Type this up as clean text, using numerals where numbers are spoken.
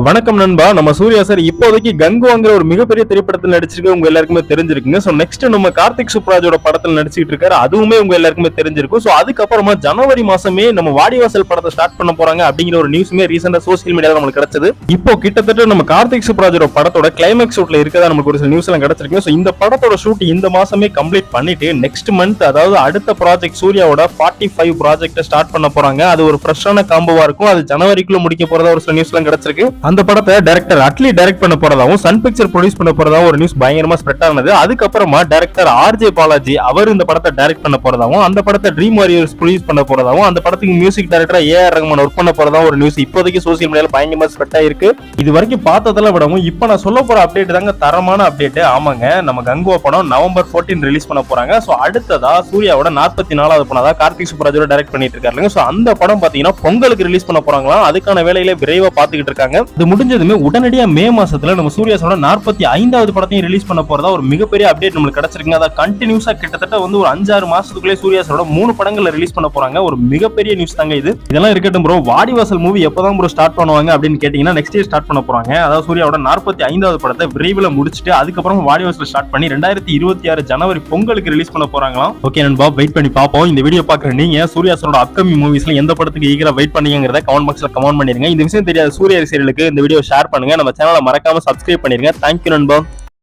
வணக்கம் நண்பா. நம்ம சூர்யா சார் இப்போதைக்கு கங்குவாங்கிற ஒரு மிகப்பெரிய திரைப்படத்தில் நடிச்சிருக்கு, உங்க எல்லாருக்குமே தெரிஞ்சிருக்குங்க. சோ நெக்ஸ்ட் நம்ம கார்த்திக் சுப்ராஜோட படத்தில் நடிச்சிட்டு இருக்காரு, அதுவுமே உங்க எல்லாருக்குமே தெரிஞ்சிருக்கும். சோ அதுக்கப்புறமா ஜனவரி மாசமே நம்ம வாடிவாசல் படத்தை ஸ்டார்ட் பண்ண போறாங்க அப்படிங்கிற ஒரு நியூஸுமே ரீசெண்டா சோசியல் மீடியால நமக்கு கிடைச்சது. இப்போ கிட்டத்தட்ட நம்ம கார்த்திக் சுப்ராஜோட படத்தோட கிளைமேக்ஸ் ஷூட்ல இருக்கதா நமக்கு ஒரு சில நியூஸ் எல்லாம் கிடைச்சிருக்கு. சோ இந்த படத்தோட ஷூட் இந்த மாசமே கம்ப்ளீட் பண்ணிட்டு நெக்ஸ்ட் மந்த், அதாவது அடுத்த ப்ராஜெக்ட் சூர்யாவோட 45 ப்ராஜெக்ட் ஸ்டார்ட் பண்ண போறாங்க. அது ஒரு ஃப்ரெஷ்ஷான காம்போவா இருக்கும். அது ஜனவரிக்குள்ள முடிக்க போறதா ஒரு சில நியூஸ் எல்லாம் கிடைச்சிருக்கு. அந்த படத்தை டைரக்டர் அட்லி டைரக்ட் பண்ண போறதாவும் சன் பிக்சர் ப்ரொடியூஸ் பண்ண போறதாவும் ஒரு நியூஸ் பயங்கரமா ஸ்ப்ரெட் ஆனது. அதுக்கப்புறமா டைரக்டர் ஆர்ஜே பாலாஜி அவர் இந்த படத்தை டைரக்ட் பண்ண போறதாவும், அந்த படத்தை ட்ரீம் வாரியர்ஸ் ப்ரொடியூஸ் பண்ண போறதாவும், அந்த படத்துக்கு music director A R Rahman work பண்ண போறதாவும் ஒரு நியூஸ் இப்போதைக்கு சோசியல் மீடியால பயங்கரமா ஸ்ப்ரெட் ஆயிருக்கு. இது வரைக்கும் பார்த்ததெல்லாம் விடவும் இப்ப நான் சொல்ல போற அப்டேட் தாங்க தரமான அப்டேட். ஆமாங்க, நம்ம கங்குவா படம் நவம்பர் 14 ரிலீஸ் பண்ண போறாங்க. சோ அடுத்ததா சூர்யாவோட 44வது படம் தான் கார்த்திக் சுப்ராஜோட டைரக்ட் பண்ணிட்டு இருக்காருங்க. சோ அந்த படம் பாத்தீங்கன்னா பொங்கலுக்கு ரிலீஸ் பண்ண போறாங்களா, அதுக்கான வேலையில விரைவா பாத்துக்கிட்டு இருக்காங்க. இது முடிஞ்சதுமே உடனடியா மே மாசத்துல நம்ம சூர்யாஸோட 45வது படத்தையும் ரிலீஸ் பண்ண போறதா ஒரு மிகப்பெரிய அப்டேட் நமக்கு கிடைச்சிருக்குங்க. அத கண்டினியூஸா கிட்டத்தட்ட வந்து ஒரு 5-6 மாசத்துக்குள்ளே சூர்யாஸோட 3 படங்களை ரிலீஸ் பண்ண போறாங்க. ஒரு மிகப்பெரிய நியூஸ் தாங்க இது. இதெல்லாம் இருக்கட்டும் ப்ரோ, வாடிவாசல் மூவி எப்பதான் ப்ரோ ஸ்டார்ட் பண்ணுவாங்க அப்படின்னு கேட்டீங்கன்னா நெக்ஸ்ட் இயர் ஸ்டார்ட் பண்ண போறாங்க. அதாவது சூர்யாவோட 45வது படத்தை விரைவில் முடிச்சுட்டு அதுக்கப்புறம் வாடிவாசல் ஸ்டார்ட் பண்ணி 2026 ஜனவரி பொங்கலுக்கு ரிலீஸ் பண்ண போறாங்களாம். ஓகே நண்பா, வெயிட் பண்ணி பாப்போம். இந்த வீடியோ பாக்குற நீங்க சூர்யாஸோட அப்கமிங் மூவிஸ்ல எந்த படத்துக்கு ஈகரா வெயிட் பண்ணீங்கறத கமெண்ட் பாக்ஸ்ல கமெண்ட் பண்ணிருங்க. இந்த விஷயம் தெரியாத சூர்யா சீரியலுக்கு இந்த வீடியோ ஷேர் பண்ணுங்க. நம்ம சேனலை மறக்காம சப்ஸ்கிரைப் பண்ணிருங்க. தேங்க்யூ நண்பா.